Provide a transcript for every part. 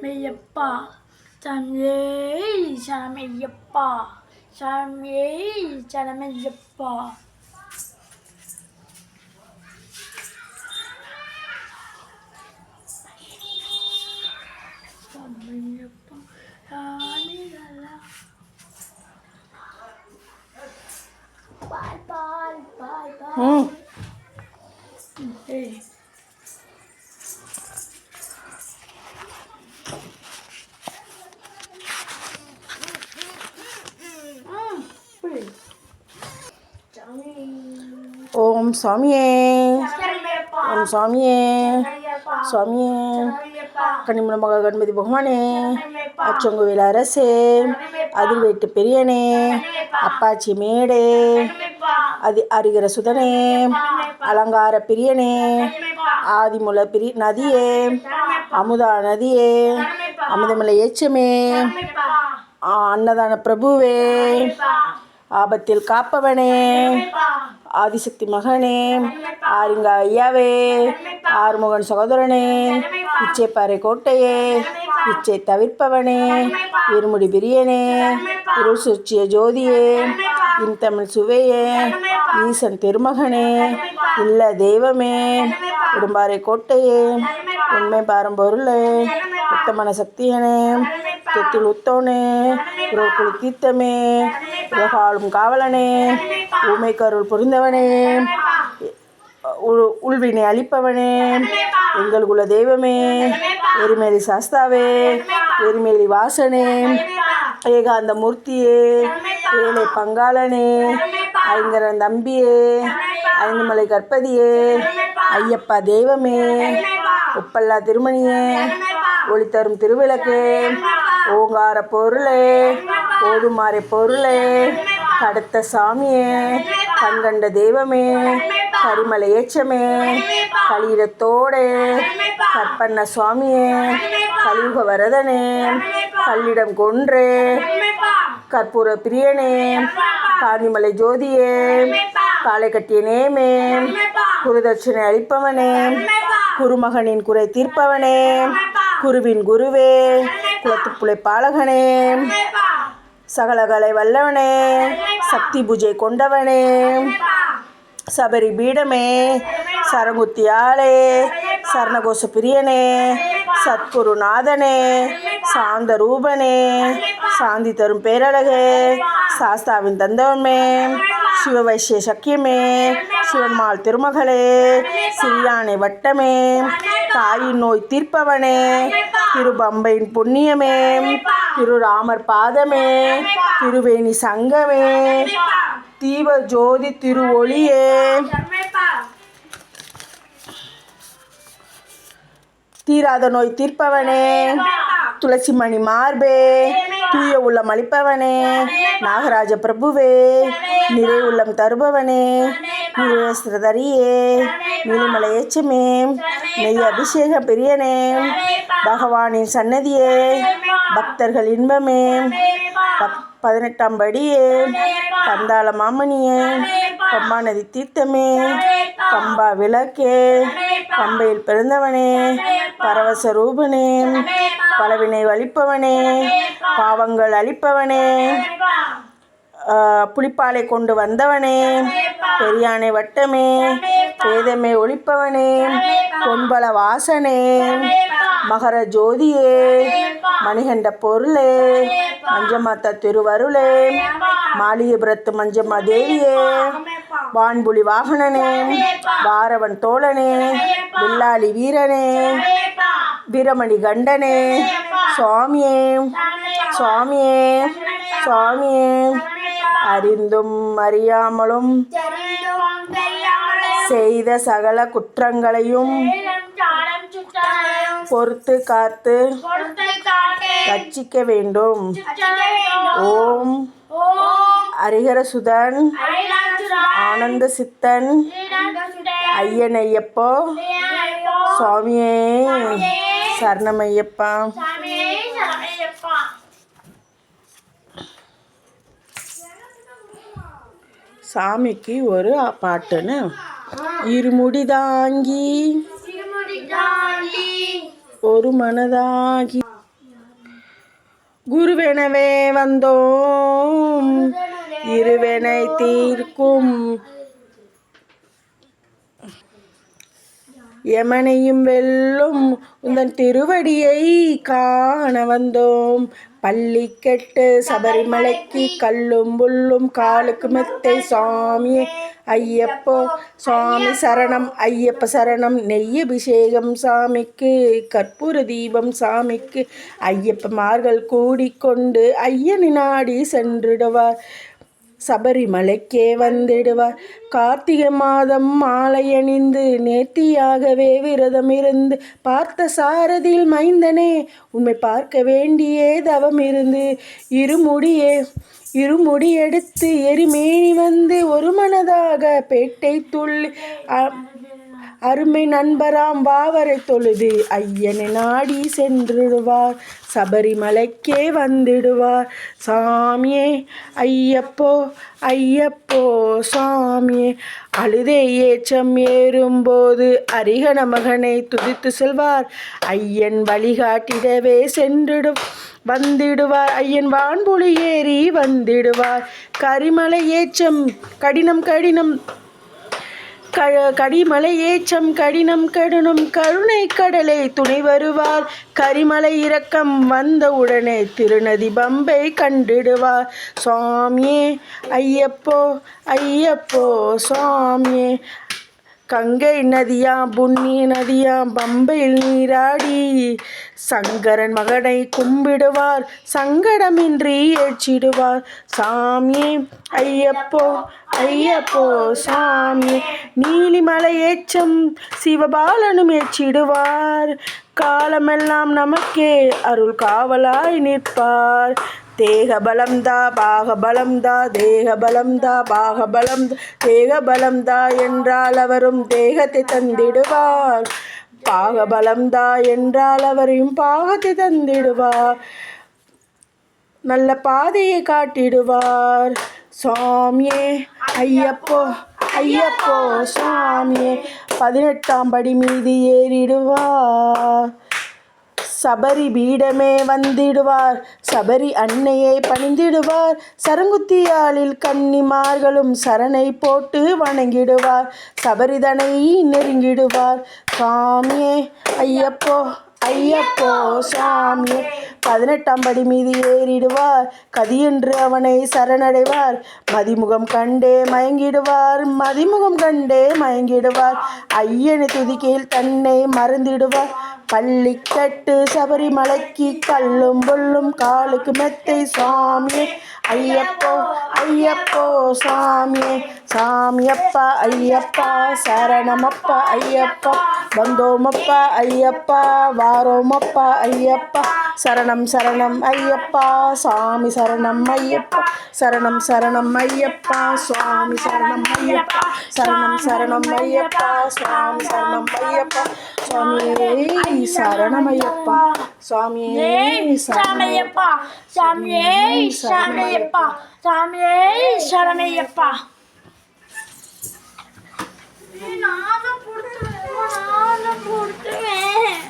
மெய்யப்பா சாமியே சரமையப்பா சாமியே சரமையப்பா சரமையப்பா சாமிகளா பால் பால் பால் பால் ஏய் ஓம் சாமியே ஓம் சாமியே சாமியே கன்னிமுன மக கணபதி பகவானே அச்சொங்குவேல் அரசே அதிர்வேட்டு பெரியனே அப்பாச்சி மேடே அரிகர சுதனே அலங்கார பிரியனே ஆதிமுல நதியே அமுதா நதியே அமுதமலை ஏச்சமே அன்னதான பிரபுவே ஆபத்தில் காப்பவனே ஆதிசக்தி மகனே ஆரிங்க ஐயாவே ஆறுமுகன் சகோதரனே இச்சைப்பாறை கோட்டையே இச்சை தவிர்ப்பவனே இருமுடி பிரியனே இருள் சுற்றிய ஜோதியே இன்தமிழ் சுவையே ஈசன் திருமகனே இல்ல தெய்வமே உடும்பாறை கோட்டையே உண்மை பாரம்பொருளே உத்தமன சக்தியனே தொத்தில் உத்தோனே குளி தீர்த்தமே உலகாளும் காவலனே ஊமை கருள் புரிந்தவனே உள்வினை அளிப்பவனே எங்கள் குல தெய்வமே எரிமேலி சாஸ்தாவே எரிமேலி வாசனே ஏகாந்த மூர்த்தியே ஏழை பங்காளனே ஐங்கரன் தம்பியே ஐந்துமலை கற்பதியே ஐயப்பா தெய்வமே உப்பல்லா திருமணியே ஒளி தரும் திருவிளக்கே ஓங்கார பொருளே ஓதுமாறை பொருளே கடத்த சாமியே கண்கண்ட தெய்வமே கரிமலை ஏச்சமே கலியிடத்தோடே கற்பண்ண சுவாமியே கலியுக வரதனே கல்லிடம் கொன்றே கற்பூர பிரியனே காந்திமலை ஜோதியே காலை கட்டிய நேமே குருதட்சணை அளிப்பவனே குருமகனின் குறை தீர்ப்பவனே குருவின் குருவே குலத்துப்புலை பாலகனே சகலகலை வல்லவனே சக்தி பூஜை கொண்டவனே சபரி பீடமே சரங்குத்தியாலே சரணகோஷ பிரியனே சத்குருநாதனே சாந்த ரூபனே சாந்தி தரும் பேரழகே சாஸ்தாவின் தந்தவமே சிவவைசிய சக்கியமே சிவன்மாள் திருமகளே சிறியானை வட்டமே தாயின் நோய் தீர்ப்பவனே திருபம்பையின் புண்ணியமே திருராமர் பாதமே திருவேணி சங்கமே தீப ஜோதி திருவொளியே தீராத நோய் தீர்ப்பவனே துளசிமணி மார்பே தூய உள்ளம் அளிப்பவனே நாகராஜ பிரபுவே நிறை உள்ளம் தருபவனே நிரேஸ்திரதரியே நீலிமலை ஏச்சமே நெய் அபிஷேக பிரியனே பகவானின் சன்னதியே பக்தர்கள் இன்பமே 18ஆம் படியே பந்தாள மாமணியே பம்பா நதி தீர்த்தமே பம்பா விளக்கே பம்பையில் பிறந்தவனே பரவச ரூபனே பலவினை அளிப்பவனே பாவங்கள் அளிப்பவனே புலிப்பாலை கொண்டு வந்தவனே பெரியானை வட்டமே பேதமே ஒழிப்பவனே பொன்பல வாசனே மகர ஜோதியே மணிகண்ட பொருளே மஞ்சமாத்தா திருவருளே மாளிகைபுரத்து மஞ்சம்மா தேவியே வான்புலி வாகனனே வாரவன் தோழனே வில்லாளி வீரனே வீரமணி கண்டனே சுவாமியே சுவாமியே சுவாமியே அறிந்தும் அறியாமலும் செய்த சகல குற்றங்களையும் பொறுத்து காத்து ரட்சிக்க வேண்டும். ஓம் ஹரிஹரசுதன் ஆனந்த சித்தன் ஐயனையப்போ சுவாமியே சரணமையப்பா. சாமிக்கு ஒரு பாட்டுன்னு இருமுடி தாங்கி ஒரு மனதாகி குருவெனவே வந்தோம் இருவனை தீர்க்கும் யமனையும் வெல்லும் உந்தன் திருவடியை காண வந்தோம் பள்ளி கெட்டு சபரிமலைக்கு கல்லும் புல்லும் காலுக்கு மெத்தை சாமியே ஐயப்போ சுவாமி சரணம் ஐயப்ப சரணம் நெய்யபிஷேகம் சாமிக்கு கற்பூர தீபம் சாமிக்கு ஐயப்பமார்கள் கூடிக்கொண்டு ஐயனி நாடி சென்றிடுவார் சபரிமலைக்கே வந்திடுவார் கார்த்திகை மாதம் மாலை அணிந்து நேர்த்தியாகவே விரதம் இருந்து பார்த்த சாரதியில் மைந்தனே உண்மை பார்க்க வேண்டியே தவம் இருந்து இருமுடி எடுத்து எரிமேனி வந்து ஒரு மனதாக பேட்டை துள்ளி அருமை நண்பராம் வாவரை தொழுது ஐயனை நாடி சென்றிடுவார் சபரிமலைக்கே வந்திடுவார் சாமியே ஐயப்போ ஐயப்போ சாமியே அழுதே ஏற்றம் ஏறும்போது அரிகன மகனை துதித்து செல்வார் ஐயன் வழிகாட்டிடவே வந்திடுவார் ஐயன் வான்புலி ஏறி வந்திடுவார் கரிமலை ஏற்றம் கடிமலை ஏற்றம் கடினம் கருணை கடலை துணை வருவார் கரிமலை இறக்கம் வந்தவுடனே திருநதி பம்பை கண்டிடுவார் சுவாமியே ஐயப்போ ஐயப்போ சுவாமியே கங்கை நதியாம் புண்ணிய நதியாம் பம்பையில் நீராடி சங்கரன் மகனை கும்பிடுவார் சங்கடமின்றி ஏற்றிடுவார் சாமியே ஐயப்போ ஐயப்போ சாமியே நீலிமலை ஏற்றம் சிவபாலனும் ஏற்றிடுவார் காலமெல்லாம் நமக்கே அருள் காவலாய் நிற்பார் தேகபலம்தா பாகபலம்தா தேகபலம்தா பாகபலம்தா தேகபலம்தா என்றால் அவரும் தேகத்தை தந்திடுவார் பாகபலம்தா என்றால் அவரையும் பாகத்தை தந்திடுவார் நல்ல பாதையை காட்டிடுவார் சுவாமியே ஐயப்போ ஐயப்போ சுவாமியே 18ஆம் படி மீது ஏறிடுவார் சபரி பீடமே வந்திடுவார் சபரி அன்னையை பணிந்திடுவார் சரங்குத்தியாலில் கன்னிமார்களும் சரணை போட்டு வணங்கிடுவார் சபரிதனை நெருங்கிடுவார் சாமியே ஐயப்போ ஐயப்போ சாமியே 18ஆம் படி மீது ஏறிடுவார் கதியென்று அவனை சரணடைவார் மதிமுகம் கண்டே மயங்கிடுவார் ஐயனை துதிக்கையில் தன்னை மறந்திடுவார் பள்ளிக்கட்டு சபரிமலைக்கு கல்லும் புல்லும் காலுக்கு மெத்தை சாமியே ஐயப்போ ஐயப்போ சாமியே சாமியப்பா ஐயப்பா சரணமப்பா ஐயப்பா வந்தோமப்பா ஐயப்பா வாரோமப்பா ஐயப்பா சரணம் சரணம் ஐயப்பா சாமி சரணம் ஐயப்பா சரணம் சரணம் ஐயப்பா சுவாமி சரணம் ஐயப்பா சரணம் சரணம் ஐயப்பா சுவாமி சரணம் ஐயப்பா சுவாமியே சரணமையப்பா சுவாமியே சரணமையப்பா சுவாமியே சரணமையப்பா சுவாமியே சரணமையப்பா நானும் கொடுத்துவேன்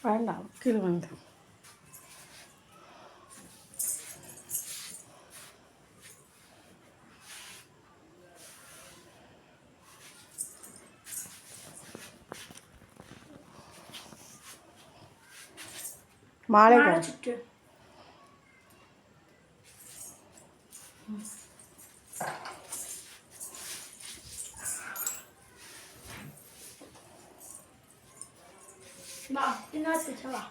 வேண்டாம் கீழே வேண்டாம் மாலை மாலை சுற்று. வா, இன்னொரு பிச்சை வா.